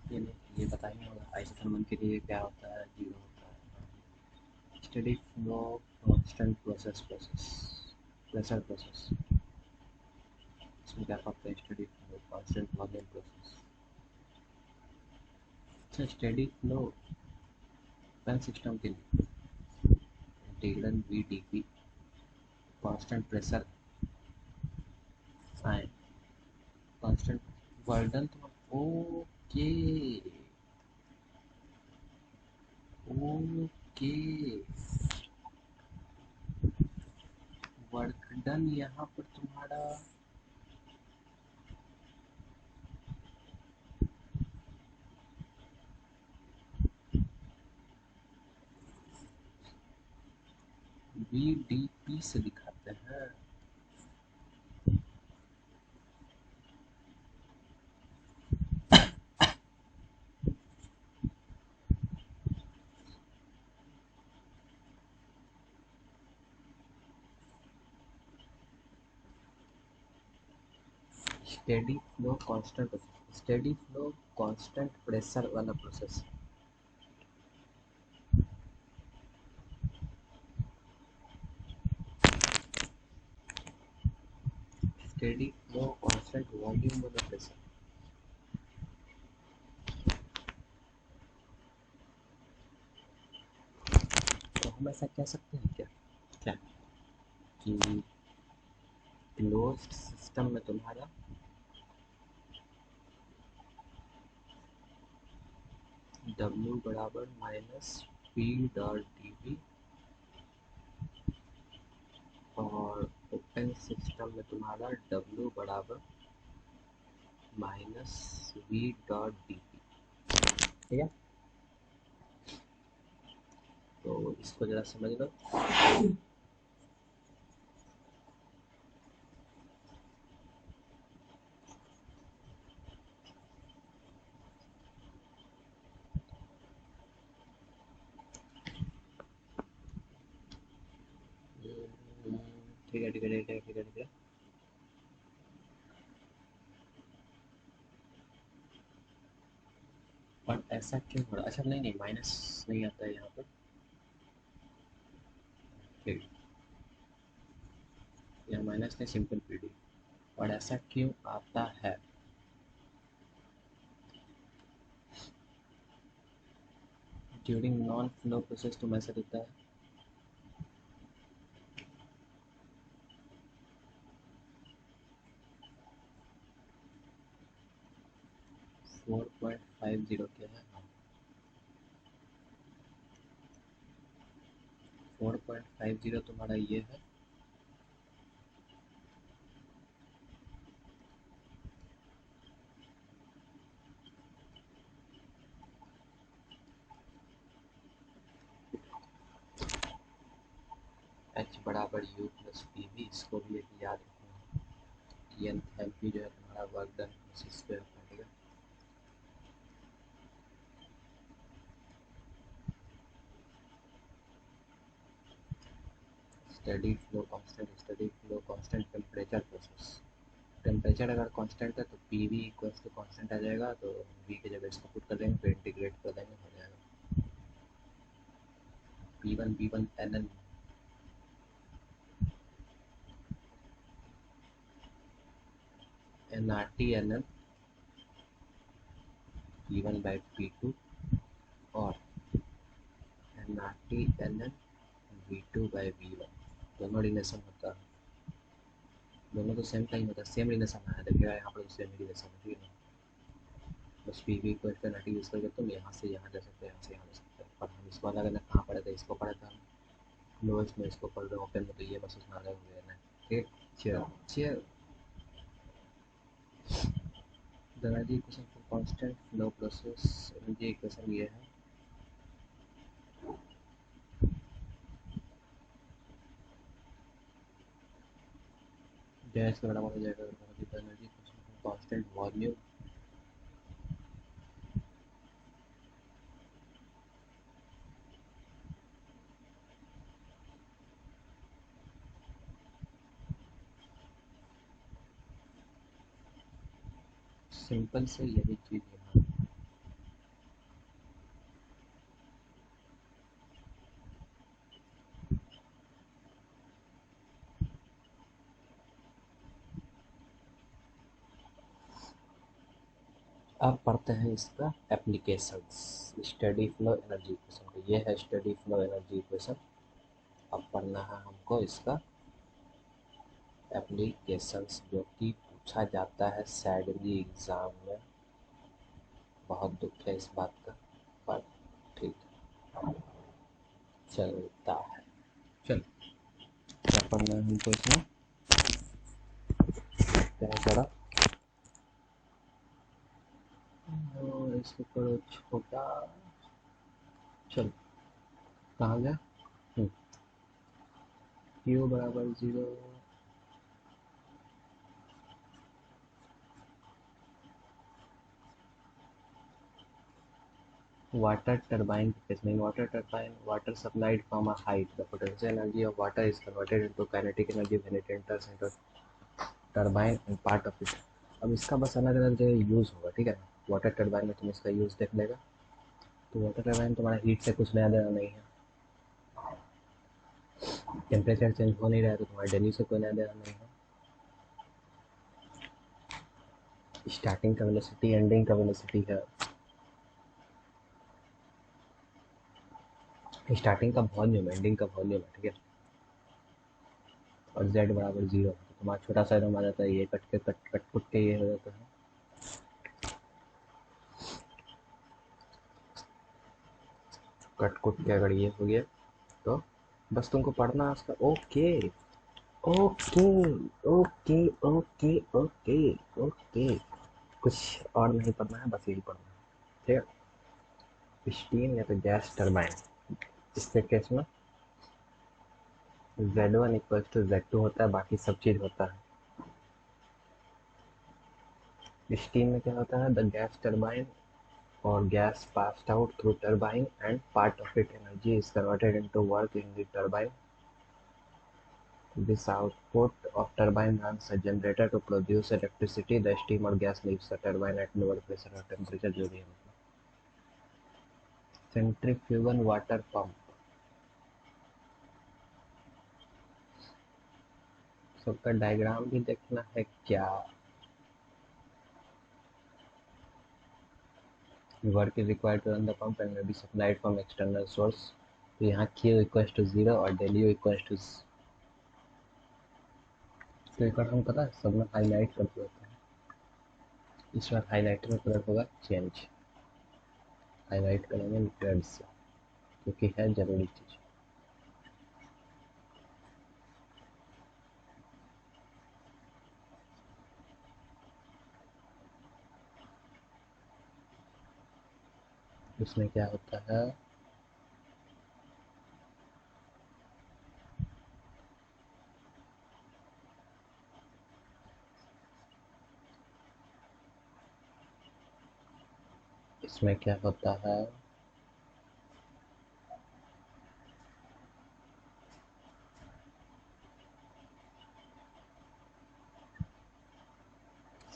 ये नहीं ये पता ही नहीं होगा आइसोथर्मल के लिए क्या होता है, जीरो होता है। Steady flow constant pressure process, इसमें क्या करते हैं steady flow constant volume process. अच्छा स्टेडी फ्लो पेन सिस्टम के लिए integral VDP constant pressure sign constant वर्डन, तो ओके ओके, वर्क डन यहाँ पर तुम्हारा VDP से दिखाते हैं। Steady flow constant, steady flow constant pressure वाला process. Steady flow constant volume वाला प्रेशर। तो हम ऐसा कह सकते हैं क्या क्या कि क्लोज्ड सिस्टम में तुम्हारा W बराबर minus P dot D V, और ओपन सिस्टम में तुम्हारा W बराबर minus V dot D V. ठीक है, तो इसको जरा समझ लो। ठीक है ठीक है ठीक है ठीक है ठीक है। और ऐसा क्यों हो रहा है? अच्छा नहीं नहीं, माइनस नहीं आता है यहाँ पर। ठीक, यहाँ माइनस नहीं, सिंपल पीडी। और ऐसा क्यों आता है? ड्यूरिंग नॉन फ्लो प्रोसेस तो ऐसा देता है 4.50 क्या है? 4.50 तुम्हारा ये है। H बराबर U प्लस पी वी, इसको भी एक याद रखना। ये एंथैल्पी जो है तुम्हारा वर्क डन प्रोसेस पे है। Steady flow constant, steady flow constant temperature process. Temperature अगर कांस्टेंट है तो P V equals to constant आ जाएगा, तो वी की जगह इसको पुट कर देंगे, फिर इंटीग्रेट कर देंगे, हो जाएगा P1 B1 NN NRT NN P1 by P2 और NRT NN V2 by V1। दोनों रिलेशन होता है, दोनों तो सेम टाइम होता है, सेम रिलेशन आया देखिएगा यहाँ पर, सेम रिलेशन है। ठीक है, बस पी वी को NRT यूज़ करके तुम यहाँ से यहाँ जा सकते हो, यहाँ से यहाँ जा सकते हो। पर हम इसको अलग अलग कहाँ पढ़े थे? इसको पढ़ा था हम लोएस्ट में, इसको पढ़ रहे हो ओपन में, तो ये बस उसमें अलग हो गया ना। ठीक, चलो चलो। The energy equation for constant flow process, energy equation ये है। गैस का बराबर हो जाएगा energy equation for constant volume. Simple से यही चीज़ यहाँ अब पढ़ते हैं इसका applications. Steady flow energy equation को, ये है स्टडी फ्लो एनर्जी इक्वेशन। अब पढ़ना है हमको इसका एप्लीकेशंस, जो कि पूछा जाता है सैडली एग्ज़ाम में। बहुत दुख है इस बात का, पर ठीक चलता है। चल, क्या पढ़ना है हमको इसमें? क्या पढ़ा? और इसको करो छोटा। चल, कहाँ गया? Q बराबर 0, water turbine case में water turbine, water supplied from a height, the potential energy of water is converted into kinetic energy when it enters into turbine and part of it. अब इसका बस अलग अलग जगह यूज़ होगा, ठीक है। वाटर टर्बाइन में तुम इसका यूज़ देख लेगा। तो वाटर टर्बाइन तुम्हारा हीट से कुछ नया देना नहीं है, टेम्परेचर चेंज हो नहीं रहा है तो तुम्हारे डेली से कोई नया देना नहीं है। स्टार्टिंग का वेलोसिटी एंडिंग का वेलोसिटी है, स्टार्टिंग का वॉल्यूम एंडिंग का वॉल्यूम है, ठीक है। और z बराबर 0 तो तुम्हारा छोटा सा एकदम आ जाता है, ये कट के कट कट कुट के ये हो जाता है। कट कुट के अगर ये हो गया तो बस तुमको पढ़ना है उसका। Okay okay okay okay okay okay, कुछ और नहीं पढ़ना है, बस यही पढ़ना है, ठीक है। स्टीम या तो गैस टर्बाइन, इसके केस में Z1 इक्वल टू Z2 होता है, बाकी सब चीज़ होता है। स्टीम में क्या होता है, द गैस टर्बाइन और gas passed out through turbine and part of its energy is converted into work in the turbine. This output of turbine runs a generator to produce electricity. The steam or gas leaves the turbine at lower pressure or temperature, जो भी है। Centrifugal water pump, सबका diagram भी देखना है क्या। Work is required to run the pump and may be supplied from external source. तो यहाँ Q इक्वल टू 0 और del U इक्वल टू, तो एक बार हमें पता है सब में हाईलाइट कर दिया था। इस बार हाईलाइटर में कलर होगा चेंज, हाईलाइट करेंगे रेड से क्योंकि है जरूरी चीज। इसमें क्या होता है, इसमें क्या होता है,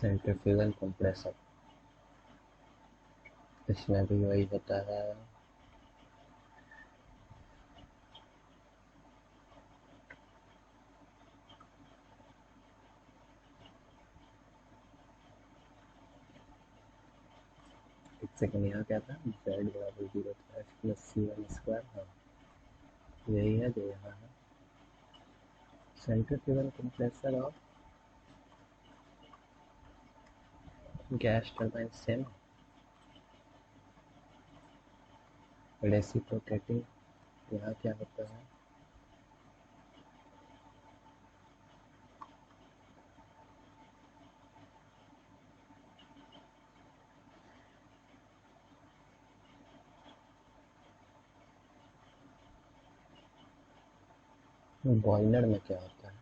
सेंट्रीफ्यूगल कंप्रेसर, इसमें भी वही होता है। एक सेकंड, यहाँ क्या था, z बराबर 0 था, x प्लस c1 स्क्वायर, हाँ यही है जो यहाँ है। सेंट्रीफ्यूगल कंप्रेसर और गैस टर्बाइन सेम, रेसिप्रोकेटिंग। यहाँ क्या होता है, बॉयलर में क्या होता है,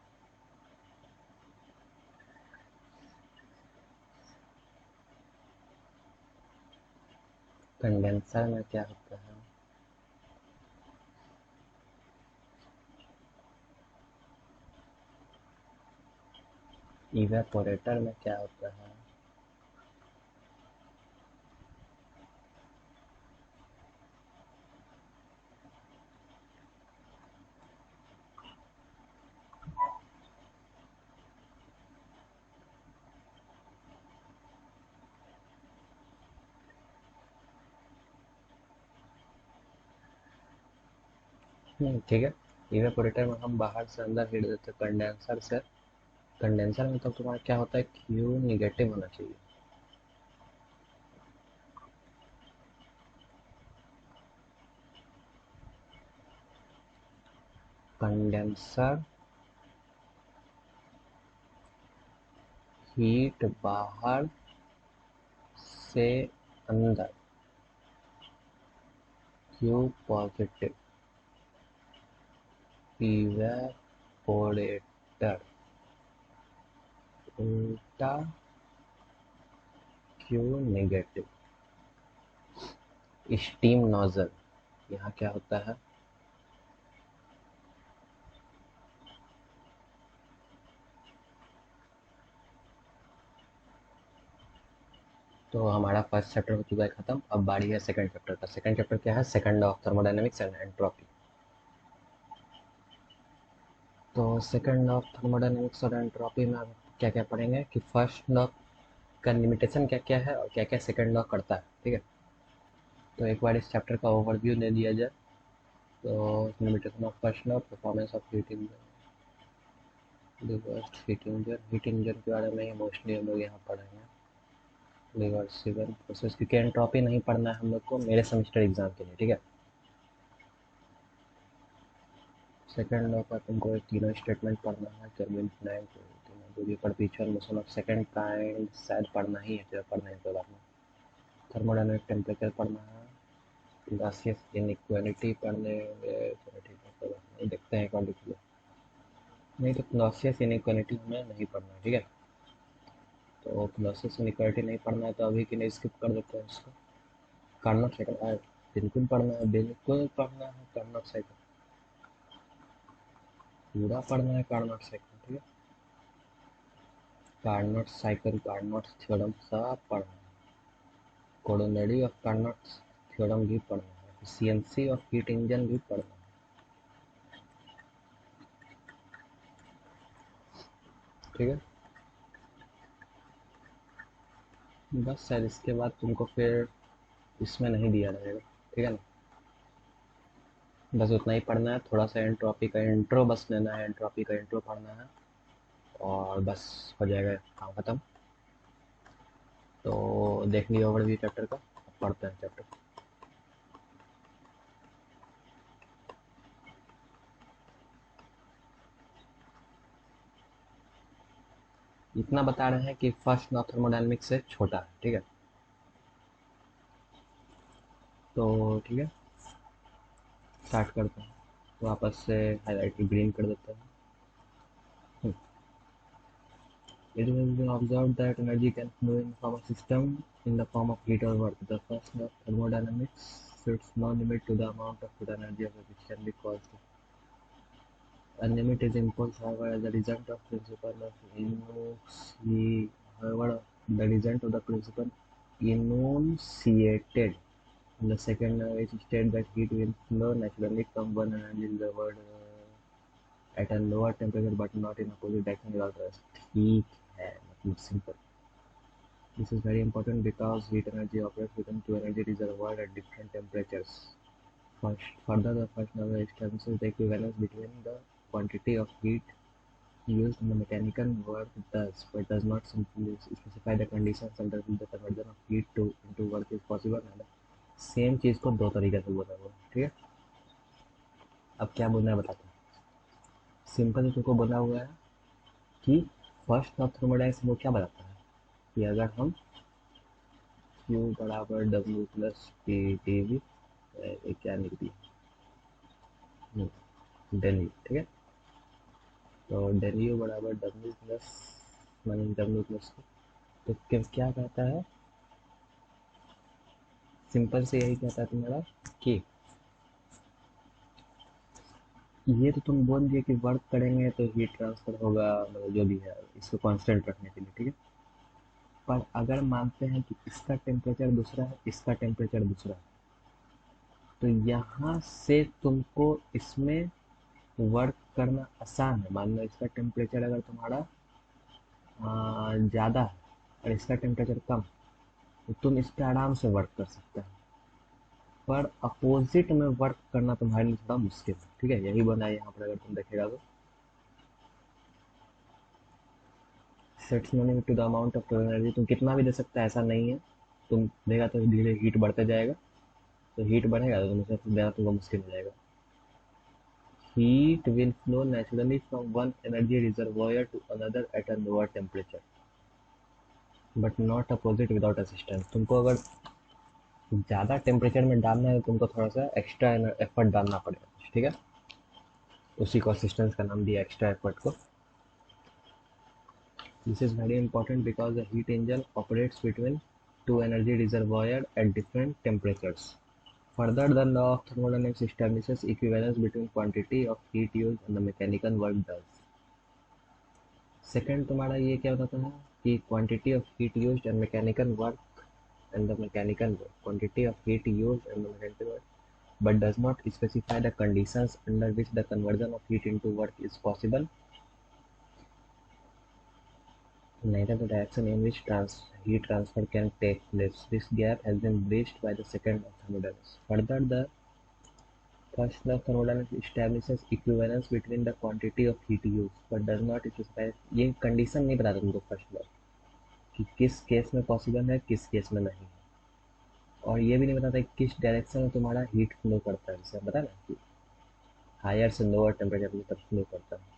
कंडेंसर में क्या होता है, इवेपोरेटर में क्या होता है, ठीक है। इवेपोरेटर में हम बाहर से अंदर हीट देते हैं, कंडेंसर से, कंडेंसर में तो तुम्हारा क्या होता है, Q निगेटिव होना चाहिए। कंडेंसर हीट बाहर से अंदर, Q पॉजिटिव, इवेपोरेटर, उल्टा क्यू नेगेटिव, स्टीम नोजल, यहाँ क्या होता है, तो हमारा फर्स्ट चैप्टर हो चुका है खत्म। अब बारी है सेकंड चैप्टर का। सेकंड चैप्टर क्या है, second law of thermodynamics and entropy. तो सेकंड लॉ ऑफ थर्मोडायनेमिक्स और एंट्रोपी में अब क्या क्या पढ़ेंगे कि फर्स्ट लॉ का लिमिटेशन क्या क्या है और क्या क्या सेकंड लॉ करता है, ठीक है। तो एक बार इस चैप्टर का ओवरव्यू दे दिया जाए। तो limitation of first law, performance of heat engine, reverse heat engine के बारे में ही मोस्टली हम लोग यहाँ पढ़ेंगे, रिवर्सिबल प्रोसेस, क्योंकि एंट्रोपी नहीं पढ़ना है हम लोग को मेरे सेमेस्टर एग्जाम के लिए, ठीक है। सेकंड लॉ का तुमको एक तीनों स्टेटमेंट पढ़ना है, केल्विन प्लैंक तीनों, जो भी perpetual motion of second kind शायद पढ़ना ही है, जो पढ़ना है कोई बात नहीं। थर्मोडायनेमिक टेम्परेचर पढ़ना है, गासियस इनइक्वालिटी पढ़ने होंगे, चलो ठीक है कोई बात नहीं, देखते हैं कौन लिख, नहीं तो गासियस इनइक्वालिटी हमें नहीं पढ़ना है, ठीक है। तो गासियस इनइक्वालिटी नहीं पढ़ना है तो अभी के लिए स्किप कर देते हैं इसको। कार्नोट साइकिल बिल्कुल पढ़ना है, बिल्कुल पढ़ना है कार्नोट साइकिल, पूरा पढ़ना है कार्नोट साइकिल, ठीक है। कार्नोट साइकिल, कार्नोट थ्योरम सब पढ़ना है, कोरोनरी ऑफ कार्नोट थ्योरम भी पढ़ना है, एफिशिएंसी ऑफ हीट इंजन भी पढ़ना है, ठीक है। बस शायद इसके बाद तुमको फिर इसमें नहीं दिया रहेगा, ठीक है ना। बस उतना ही पढ़ना है, थोड़ा सा एंट्रोपी का इंट्रो बस लेना है, एंट्रोपी का इंट्रो पढ़ना है और बस हो जाएगा काम खत्म। तो देख लिया ओवरव्यू चैप्टर का, अब पढ़ते हैं चैप्टर। इतना बता रहे हैं कि फर्स्ट लॉ थर्मोडायनेमिक्स से छोटा है, ठीक है। तो ठीक है, स्टार्ट करते हैं। तो वापस से हाईलाइट ग्रीन कर देते हैं। It has been observed that energy can flow in from a system in the form of heat or work. The first law of thermodynamics sets no limit to the amount of heat energy which can be caused. A limit is imposed, however, as a result of principle of however, the result of the principle enunciated in the second law is stated that heat will flow naturally from one energy reservoir at a lower temperature but not in opposite direction without rest. ठीक है, मतलब simple. This is very important because heat energy operates within two energy reservoirs at different temperatures. Further, the first law establishes the equivalence between the quantity of heat used in the mechanical work but does not simply specify the conditions under which the conversion of heat into work is possible. Same चीज़ को दो तरीके से बोला हुआ, ठीक है। अब क्या बोलना है बताते हैं। सिंपल तुमको बोला हुआ है कि फर्स्ट लॉ ऑफ थर्मोडायनेमिक्स वो क्या बताता है कि अगर हम Q बराबर W plus P T V, क्या लिख दिया, डेल यू, ठीक है। तो डेल यू बराबर W plus minus W plus, तो क्या कहता है, सिंपल से यही कहता है तुम्हारा कि ये तो तुम बोल दिए कि वर्क करेंगे तो हीट ट्रांसफर होगा, मतलब जो भी है इसको कांस्टेंट रखने के लिए, ठीक है। पर अगर मानते हैं कि इसका टेम्परेचर दूसरा है, इसका टेम्परेचर दूसरा है, तो यहाँ से तुमको इसमें वर्क करना आसान है। मान लो इसका टेम्परेचर अगर तुम्हारा ज़्यादा है और इसका टेम्परेचर कम, तो तुम इस पर आराम से वर्क कर सकते हो। पर अपोजिट में वर्क करना तुम्हारे लिए थोड़ा मुश्किल है, ठीक है। यही बना है यहाँ पर, अगर तुम देखेगा तो sets no limit to the amount of energy, तुम कितना भी दे सकते हैं ऐसा नहीं है। तुम देगा तो धीरे हीट बढ़ते जाएगा, तो हीट बढ़ेगा तो तुमसे देना तुमको मुश्किल हो जाएगा। Heat will flow naturally from one energy reservoir to another at a lower temperature, but not opposite without assistance. तुमको अगर ज़्यादा टेम्परेचर में डालना है तो तुमको थोड़ा सा एक्स्ट्रा एफर्ट डालना पड़ेगा, ठीक है। उसी कंसिस्टेंस का नाम दिया एक्स्ट्रा एफर्ट को. This is very important because the heat engine operates between two energy reservoirs at different temperatures. Further, the law of thermodynamics establishes equivalence between quantity of heat used and the mechanical work done. Second तुम्हारा ये क्या बताता है कि quantity of heat used and mechanical work and the mechanical work, quantity of heat used and the mechanical work, but does not specify the conditions under which the conversion of heat into work is possible. Neither the direction in which heat transfer can take place. This gap has been bridged by the second law of thermodynamics. Further, the first law of thermodynamics establishes equivalence between the quantity of heat used, but does not specify. ये condition नहीं बताता तुमको first law कि किस case में possible है किस case में नहीं है, और ये भी नहीं बताता कि किस डायरेक्शन में तुम्हारा हीट फ्लो करता है. जैसे बता ना कि हायर से लोअर टेम्परेचर में तब फ्लो करता है.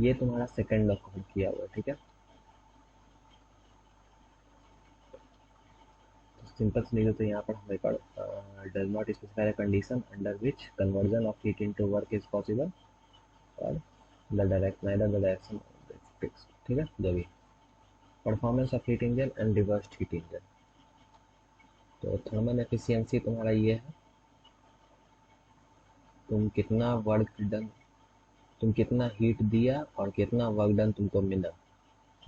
ये तुम्हारा सेकेंड लॉ कवर किया हुआ है. ठीक है, सिंपल से लिखो तो यहाँ पर हमें does not specify the condition under which conversion of heat into work is possible, और the direct neither the direction fix. ठीक है, जो भी performance of heat engine and reversed heat engine. तो थर्मल एफिशिएंसी तुम्हारा ये है, तुम कितना वर्क डन, तुम कितना हीट दिया और कितना वर्क डन तुमको मिला,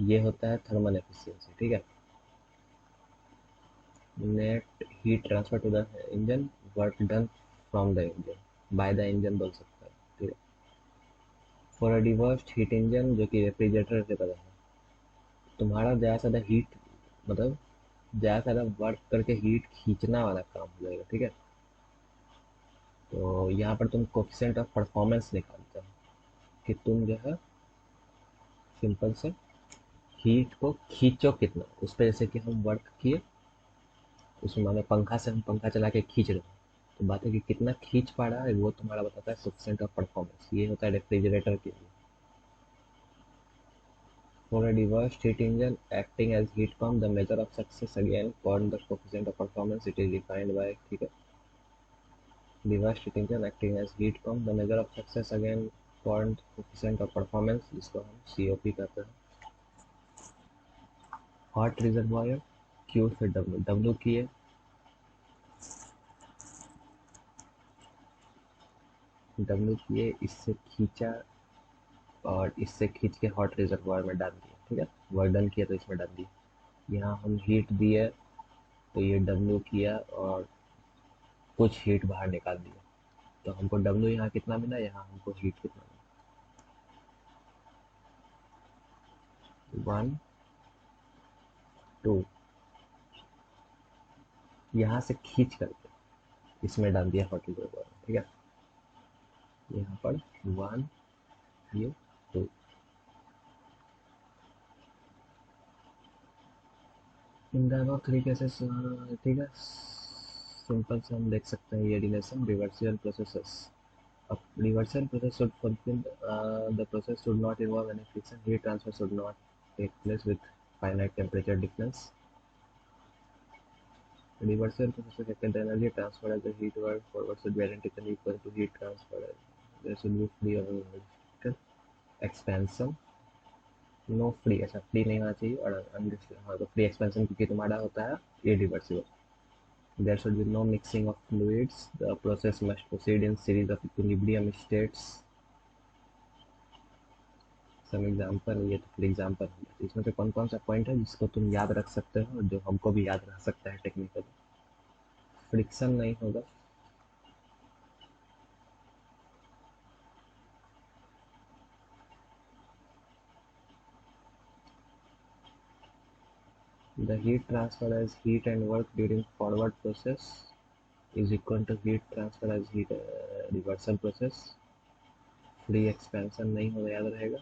ये होता है थर्मल एफिशिएंसी. ठीक है, net heat transfer to the engine, work done from the engine by the engine बोल सकता है. ठीक है, for a reversed heat engine जो कि रेफ्रिजरेटर से पता है, तुम्हारा ज़्यादा से ज़्यादा हीट मतलब ज़्यादा से ज़्यादा वर्क करके हीट खींचना वाला काम हो जाएगा. ठीक है, तो यहाँ पर तुम कोफिशिएंट ऑफ परफॉर्मेंस निकालते हो कि तुम जो है सिंपल से हीट को खींचो कितना उस पर. जैसे कि हम वर्क किए उसमें मानो पंखा से हम पंखा चला के खींच रहे हैं, तो बात है कि कितना खींच पा रहा है वो तुम्हारा बताता है कोफिशिएंट ऑफ परफॉर्मेंस. ये होता है रेफ्रिजरेटर के लिए. For a reversed heat engine acting as heat pump, the measure of success again called the coefficient of performance. It is defined by ठीक है, reversed heat engine acting as heat pump, the measure of success again called coefficient of performance, जिसको हम COP कहते हैं. Hot reservoir Q से W किए, W किए, इससे खींचा और इससे खींच के हॉट रिजर्वायर में डाल दिया. ठीक है, वर्क डन किया तो इसमें डाल दिया. यहाँ हम हीट दिए तो ये W किया और कुछ हीट बाहर निकाल दिया. तो हमको W यहाँ कितना मिला, यहाँ हमको हीट कितना मिला, 1 2. यहाँ से खींच करके इसमें डाल दिया हॉट रिजर्वायर. ठीक है, यहाँ पर 1 ये 2. इन दोनों थ्री केसेस. ठीक है, सिंपल से हम देख सकते हैं ये रिलेशन रिवर्सिबल प्रोसेसेस. अब reversal process should fulfill the process should not involve any friction. Heat transfer should not take place with finite temperature difference. Reversal process second energy transfer as the heat work forward should be identically equal to heat transfer. There should be free or expansion. No free, ऐसा free नहीं होना चाहिए. और हाँ तो free expansion क्योंकि तुम्हारा होता है irreversible. There should be no mixing of fluids. The process must proceed in series of equilibrium states. Some example. ये तो फिर एग्जाम्पल है, इसमें से कौन कौन सा पॉइंट है जिसको तुम याद रख सकते हो जो हमको भी याद रख सकता है टेक्निकली. फ्रिक्शन नहीं होगा, the heat transfer as heat and work during forward process is equal to heat transfer as heat reversal process. Free expansion नहीं होगा, याद रहेगा.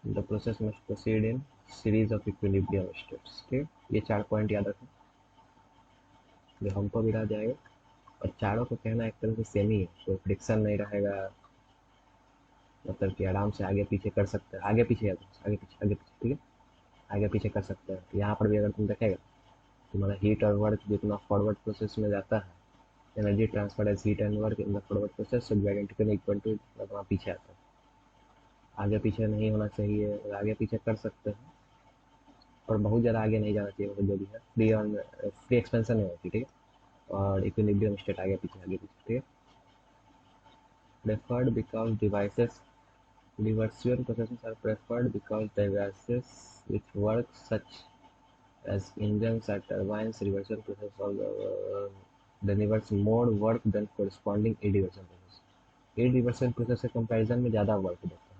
The process must proceed in series of equilibrium states. ठीक, ये 4 point याद रखें जो हमको भी रह जाएगा. और चारों को कहना एक तरह से सेम ही है, कोई फ्रिक्शन नहीं रहेगा, मतलब कि आराम से आगे पीछे कर सकते हैं. आगे पीछे आगे पीछे आगे पीछे. ठीक है, आगे पीछे कर सकते हैं. यहाँ पर भी अगर तुम देखेगा तुम्हारा हीट और वर्क जितना फॉरवर्ड प्रोसेस में जाता है energy transfer as heat and work in the forward process should be identical equal to, वहाँ पीछे आता है। आगे पीछे नहीं होना चाहिए, आगे पीछे कर सकते हैं और बहुत ज़्यादा आगे नहीं जाना चाहिए, मतलब जो भी है फ्री एक्सपेंशन नहीं होती, ठीक है। और इक्विलिब्रियम स्टेट आगे पीछे, ठीक है। Preferred because devices reversible processes are preferred because devices which work such as engines or turbines reversible process delivers more work than corresponding irreversible process। irreversible process के कंपैरिजन में ज़्यादा वर्क देता है।